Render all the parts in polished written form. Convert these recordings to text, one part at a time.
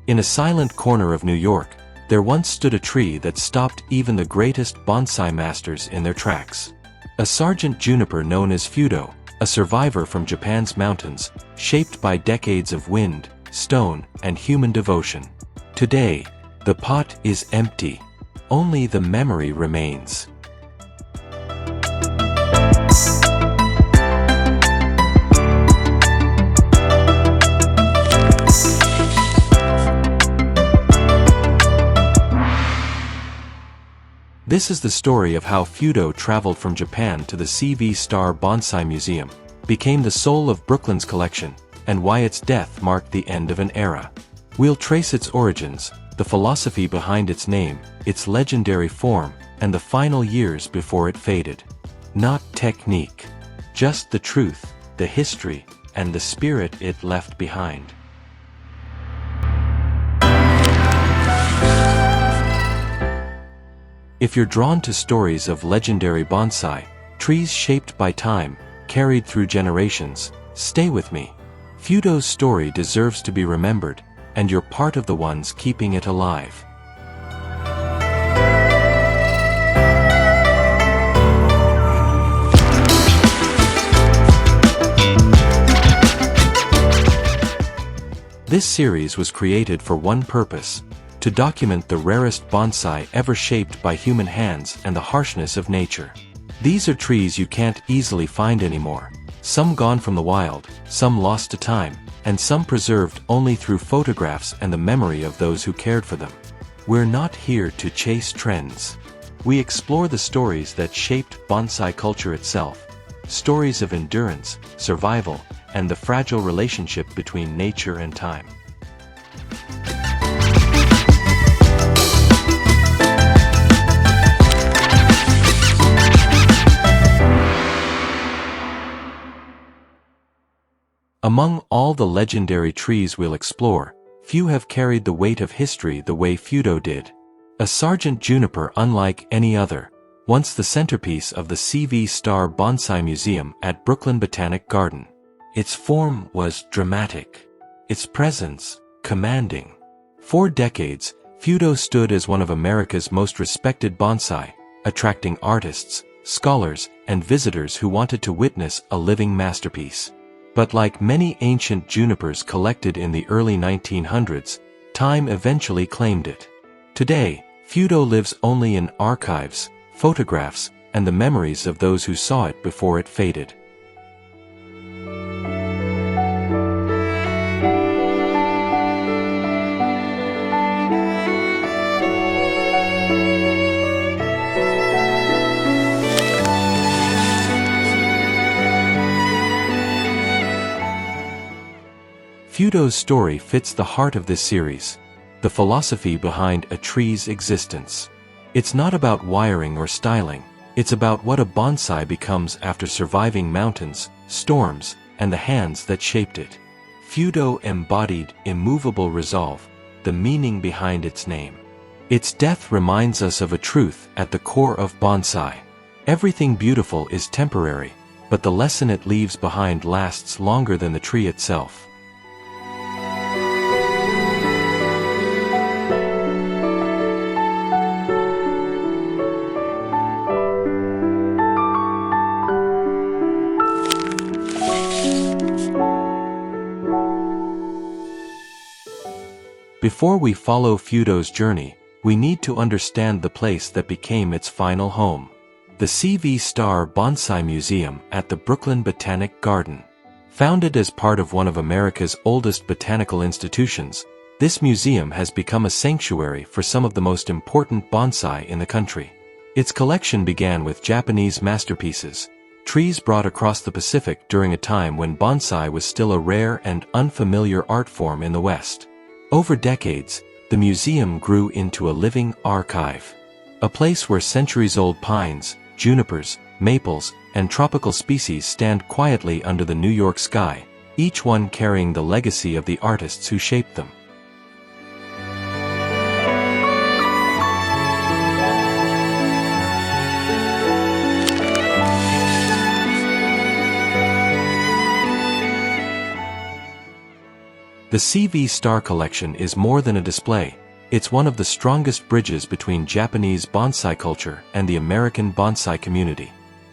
In a silent corner of New York, there once stood a tree that stopped even the greatest bonsai masters in their tracks. A Sargent juniper known as Fudo, a survivor from Japan's mountains, shaped by decades of wind, stone, and human devotion. Today, the pot is empty. Only the memory remains. This is the story of how Fudo traveled from Japan to the CV Star Bonsai Museum, became the soul of Brooklyn's collection, and why its death marked the end of an era. We'll trace its origins, the philosophy behind its name, its legendary form, and the final years before it faded. Not technique. Just the truth, the history, and the spirit it left behind. If you're drawn to stories of legendary bonsai, trees shaped by time, carried through generations, stay with me. Fudo's story deserves to be remembered, and you're part of the ones keeping it alive. This series was created for one purpose: to document the rarest bonsai ever shaped by human hands and the harshness of nature. These are trees you can't easily find anymore, some gone from the wild, some lost to time, and some preserved only through photographs and the memory of those who cared for them. We're not here to chase trends. We explore the stories that shaped bonsai culture itself, stories of endurance, survival, and the fragile relationship between nature and time. Among all the legendary trees we'll explore, few have carried the weight of history the way Fudo did. A Sargent juniper unlike any other, once the centerpiece of the CV Star Bonsai Museum at Brooklyn Botanic Garden. Its form was dramatic, its presence commanding. For decades, Fudo stood as one of America's most respected bonsai, attracting artists, scholars, and visitors who wanted to witness a living masterpiece. But like many ancient junipers collected in the early 1900s, time eventually claimed it. Today, Fudo lives only in archives, photographs, and the memories of those who saw it before it faded. Fudo's story fits the heart of this series, the philosophy behind a tree's existence. It's not about wiring or styling, it's about what a bonsai becomes after surviving mountains, storms, and the hands that shaped it. Fudo embodied immovable resolve, the meaning behind its name. Its death reminds us of a truth at the core of bonsai. Everything beautiful is temporary, but the lesson it leaves behind lasts longer than the tree itself. Before we follow Fudo's journey, we need to understand the place that became its final home. The CV Star Bonsai Museum at the Brooklyn Botanic Garden. Founded as part of one of America's oldest botanical institutions, this museum has become a sanctuary for some of the most important bonsai in the country. Its collection began with Japanese masterpieces, trees brought across the Pacific during a time when bonsai was still a rare and unfamiliar art form in the West. Over decades, the museum grew into a living archive. A place where centuries-old pines, junipers, maples, and tropical species stand quietly under the New York sky, each one carrying the legacy of the artists who shaped them. The CV Star Collection is more than a display, it's one of the strongest bridges between Japanese bonsai culture and the American bonsai community.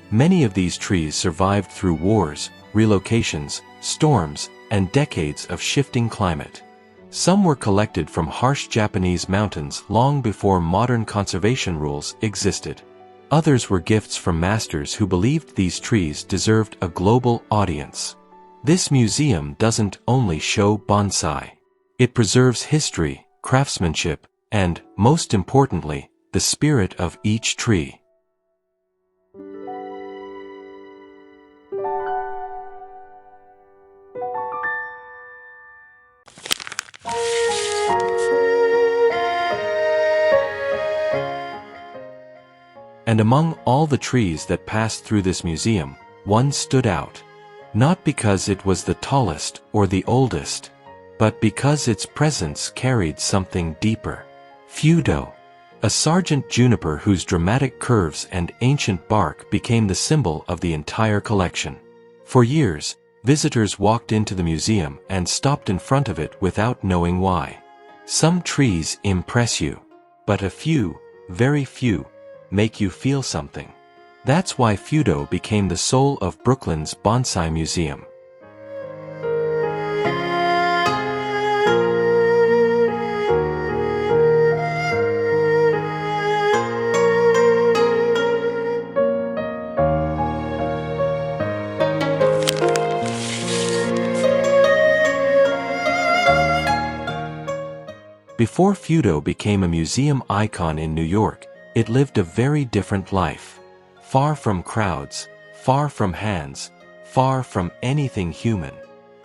Many of these trees survived through wars, relocations, storms, and decades of shifting climate. Some were collected from harsh Japanese mountains long before modern conservation rules existed. Others were gifts from masters who believed these trees deserved a global audience. This museum doesn't only show bonsai. It preserves history, craftsmanship, and, most importantly, the spirit of each tree. And among all the trees that passed through this museum, one stood out. Not because it was the tallest or the oldest, but because its presence carried something deeper. Fudo, a sergeant juniper whose dramatic curves and ancient bark became the symbol of the entire collection. For years, visitors walked into the museum and stopped in front of it without knowing why. Some trees impress you, but a few, very few, make you feel something. That's why Fudo became the soul of Brooklyn's Bonsai Museum. Before Fudo became a museum icon in New York, it lived a very different life. Far from crowds, far from hands, far from anything human.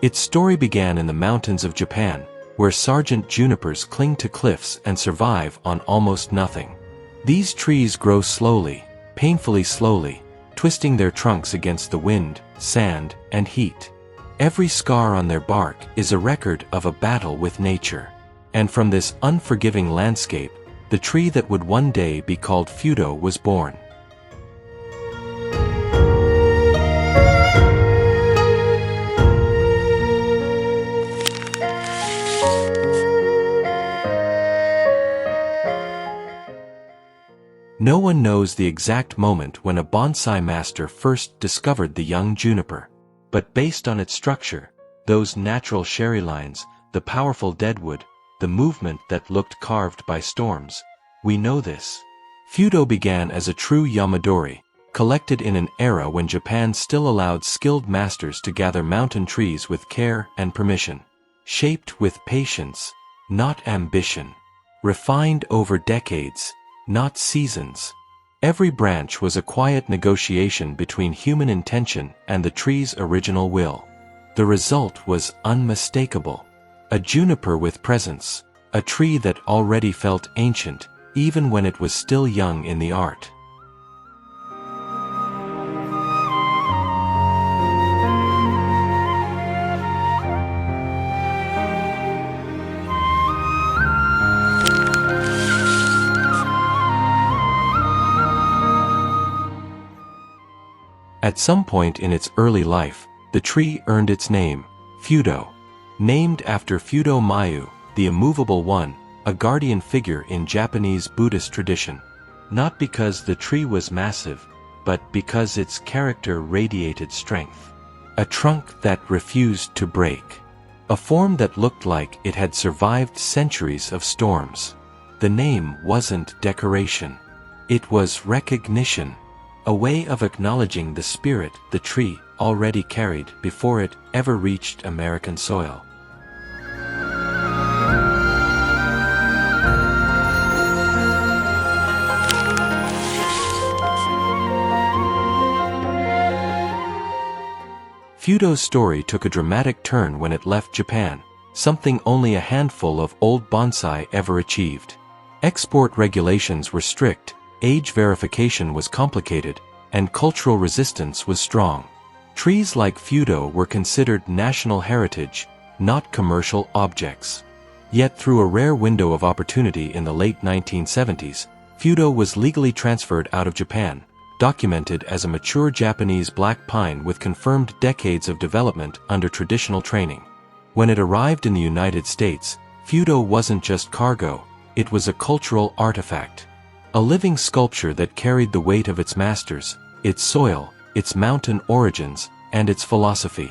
Its story began in the mountains of Japan, where sergeant junipers cling to cliffs and survive on almost nothing. These trees grow slowly, painfully slowly, twisting their trunks against the wind, sand, and heat. Every scar on their bark is a record of a battle with nature. And from this unforgiving landscape, the tree that would one day be called Fudo was born. No one knows the exact moment when a bonsai master first discovered the young juniper. But based on its structure, those natural sherry lines, the powerful deadwood, the movement that looked carved by storms, we know this. Fudo began as a true Yamadori, collected in an era when Japan still allowed skilled masters to gather mountain trees with care and permission. Shaped with patience, not ambition. Refined over decades, not seasons. Every branch was a quiet negotiation between human intention and the tree's original will. The result was unmistakable. A juniper with presence, a tree that already felt ancient, even when it was still young in the art. At some point in its early life, the tree earned its name, Fudo. Named after Fudo Mayu, the immovable one, a guardian figure in Japanese Buddhist tradition. Not because the tree was massive, but because its character radiated strength. A trunk that refused to break. A form that looked like it had survived centuries of storms. The name wasn't decoration. It was recognition. A way of acknowledging the spirit the tree already carried before it ever reached American soil. Fudo's story took a dramatic turn when it left Japan, something only a handful of old bonsai ever achieved. Export regulations were strict, age verification was complicated, and cultural resistance was strong. Trees like Fudo were considered national heritage, not commercial objects. Yet through a rare window of opportunity in the late 1970s, Fudo was legally transferred out of Japan, documented as a mature Japanese black pine with confirmed decades of development under traditional training. When it arrived in the United States, Fudo wasn't just cargo, it was a cultural artifact. A living sculpture that carried the weight of its masters, its soil, its mountain origins, and its philosophy.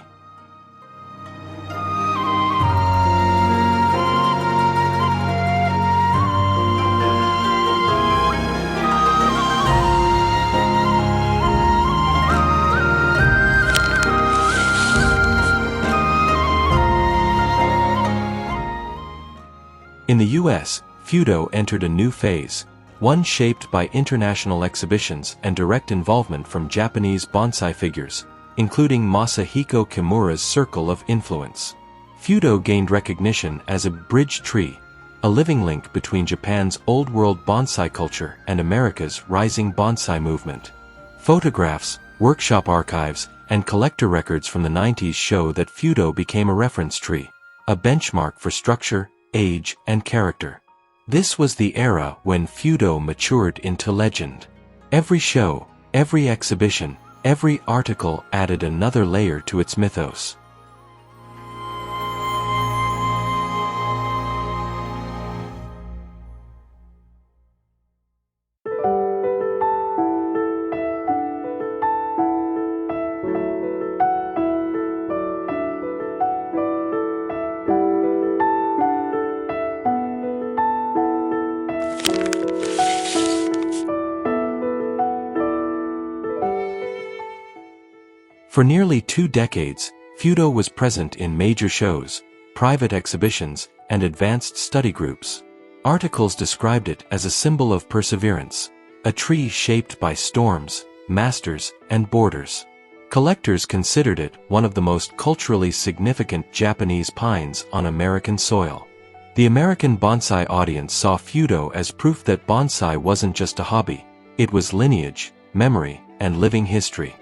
In the US, Fudo entered a new phase, one shaped by international exhibitions and direct involvement from Japanese bonsai figures, including Masahiko Kimura's circle of influence. Fudo gained recognition as a bridge tree, a living link between Japan's old-world bonsai culture and America's rising bonsai movement. Photographs, workshop archives, and collector records from the 90s show that Fudo became a reference tree, a benchmark for structure, age, and character. This was the era when Fudo matured into legend. Every show, every exhibition, every article added another layer to its mythos. For nearly 2 decades, Fudo was present in major shows, private exhibitions, and advanced study groups. Articles described it as a symbol of perseverance, a tree shaped by storms, masters, and borders. Collectors considered it one of the most culturally significant Japanese pines on American soil. The American bonsai audience saw Fudo as proof that bonsai wasn't just a hobby, it was lineage, memory, and living history.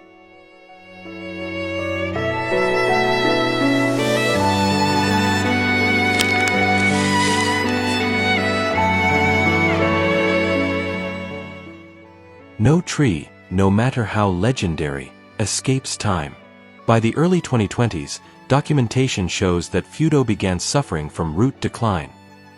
No tree, no matter how legendary, escapes time. By the early 2020s, documentation shows that Fudo began suffering from root decline,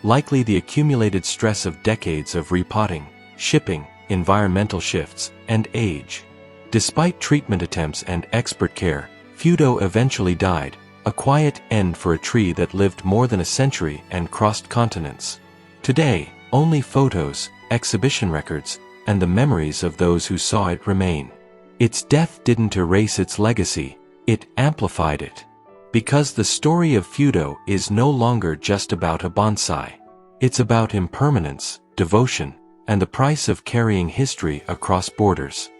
likely the accumulated stress of decades of repotting, shipping, environmental shifts, and age. Despite treatment attempts and expert care, Fudo eventually died, a quiet end for a tree that lived more than a century and crossed continents. Today, only photos, exhibition records, and the memories of those who saw it remain. Its death didn't erase its legacy, it amplified it. Because the story of Fudo is no longer just about a bonsai. It's about impermanence, devotion, and the price of carrying history across borders.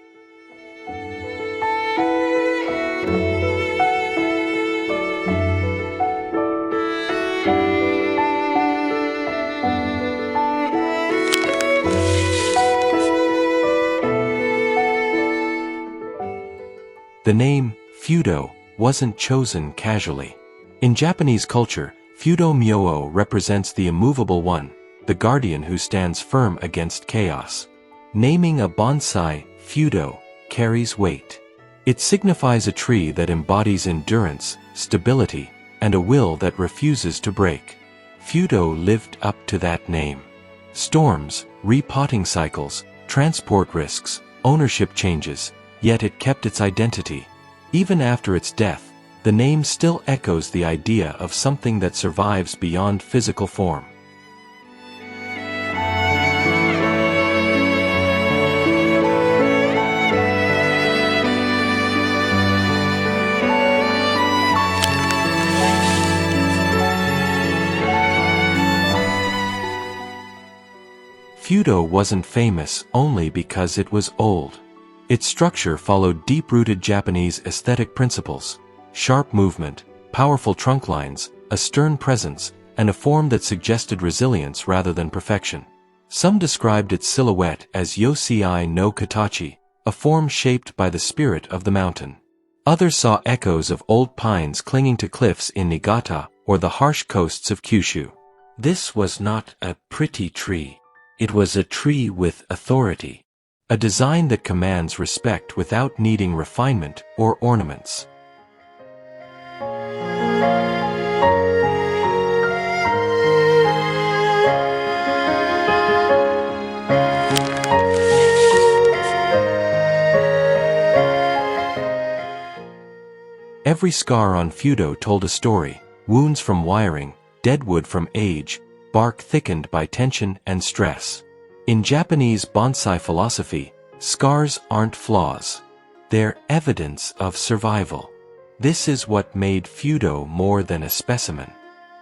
The name, Fudo, wasn't chosen casually. In Japanese culture, Fudo Myo represents the immovable one, the guardian who stands firm against chaos. Naming a bonsai, Fudo, carries weight. It signifies a tree that embodies endurance, stability, and a will that refuses to break. Fudo lived up to that name. Storms, repotting cycles, transport risks, ownership changes, yet it kept its identity. Even after its death, the name still echoes the idea of something that survives beyond physical form. Fudo wasn't famous only because it was old. Its structure followed deep-rooted Japanese aesthetic principles: sharp movement, powerful trunk lines, a stern presence, and a form that suggested resilience rather than perfection. Some described its silhouette as Yosei no Katachi, a form shaped by the spirit of the mountain. Others saw echoes of old pines clinging to cliffs in Niigata or the harsh coasts of Kyushu. This was not a pretty tree. It was a tree with authority. A design that commands respect without needing refinement or ornaments. Every scar on Fudo told a story: wounds from wiring, dead wood from age, bark thickened by tension and stress. In Japanese bonsai philosophy, scars aren't flaws. They're evidence of survival. This is what made Fudo more than a specimen.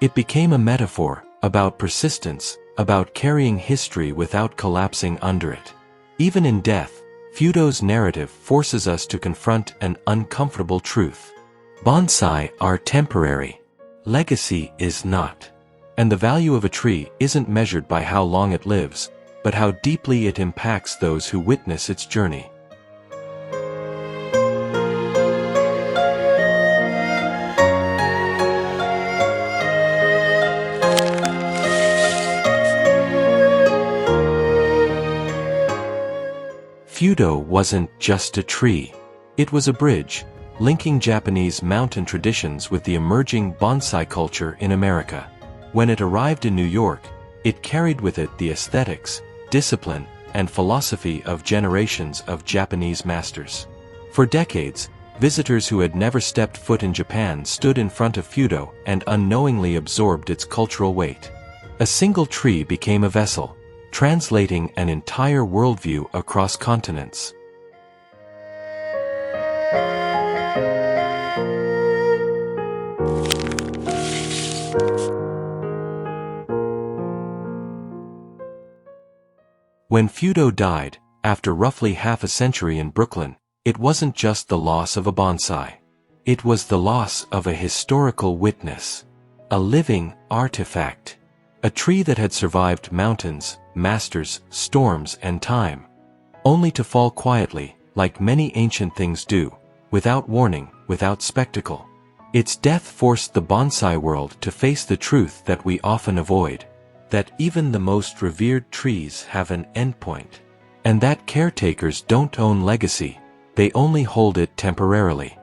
It became a metaphor about persistence, about carrying history without collapsing under it. Even in death, Fudo's narrative forces us to confront an uncomfortable truth. Bonsai are temporary. Legacy is not. And the value of a tree isn't measured by how long it lives, but how deeply it impacts those who witness its journey. Fudo wasn't just a tree. It was a bridge, linking Japanese mountain traditions with the emerging bonsai culture in America. When it arrived in New York, it carried with it the aesthetics, discipline, and philosophy of generations of Japanese masters. For decades, visitors who had never stepped foot in Japan stood in front of Fudo and unknowingly absorbed its cultural weight. A single tree became a vessel, translating an entire worldview across continents. When Fudo died, after roughly half a century in Brooklyn, it wasn't just the loss of a bonsai. It was the loss of a historical witness. A living artifact. A tree that had survived mountains, masters, storms, and time. Only to fall quietly, like many ancient things do, without warning, without spectacle. Its death forced the bonsai world to face the truth that we often avoid. That even the most revered trees have an endpoint. And that caretakers don't own legacy, they only hold it temporarily.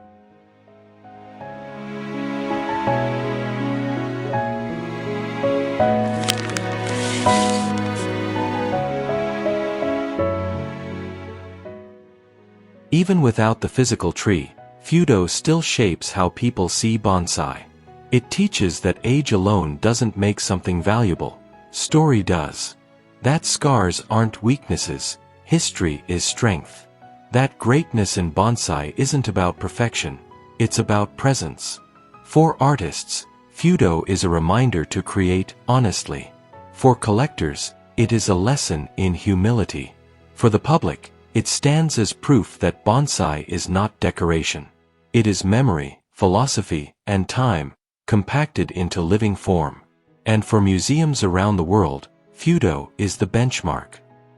Even without the physical tree, Fudo still shapes how people see bonsai. It teaches that age alone doesn't make something valuable. Story does. That scars aren't weaknesses, history is strength. That greatness in bonsai isn't about perfection, it's about presence. For artists, Fudo is a reminder to create honestly. For collectors, it is a lesson in humility. For the public, it stands as proof that bonsai is not decoration. It is memory, philosophy, and time, compacted into living form. And for museums around the world, Fudo is the benchmark.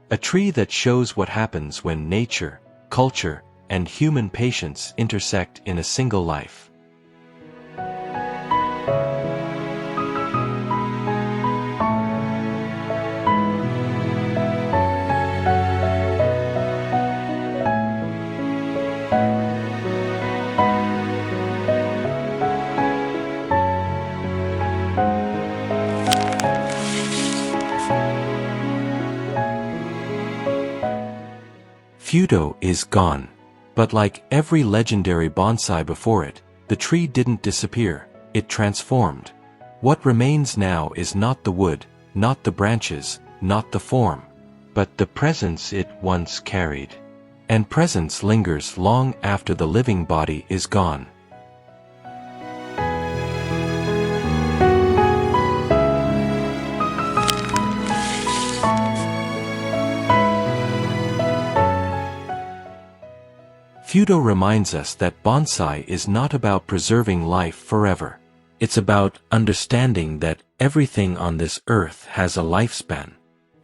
A tree that shows what happens when nature, culture, and human patience intersect in a single life. Fudo is gone. But like every legendary bonsai before it, the tree didn't disappear, it transformed. What remains now is not the wood, not the branches, not the form, but the presence it once carried. And presence lingers long after the living body is gone. Fudo reminds us that bonsai is not about preserving life forever. It's about understanding that everything on this earth has a lifespan,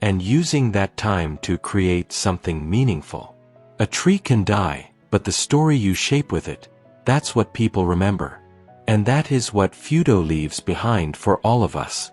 and using that time to create something meaningful. A tree can die, but the story you shape with it, that's what people remember. And that is what Fudo leaves behind for all of us.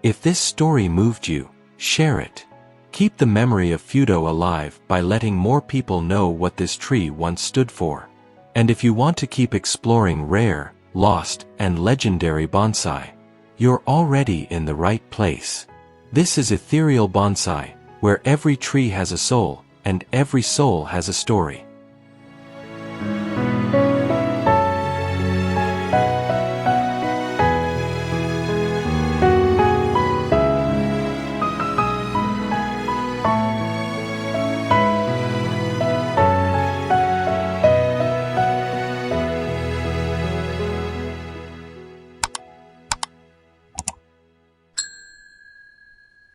If this story moved you, share it. Keep the memory of Fudo alive by letting more people know what this tree once stood for. And if you want to keep exploring rare, lost, and legendary bonsai, you're already in the right place. This is Ethereal Bonsai, where every tree has a soul, and every soul has a story.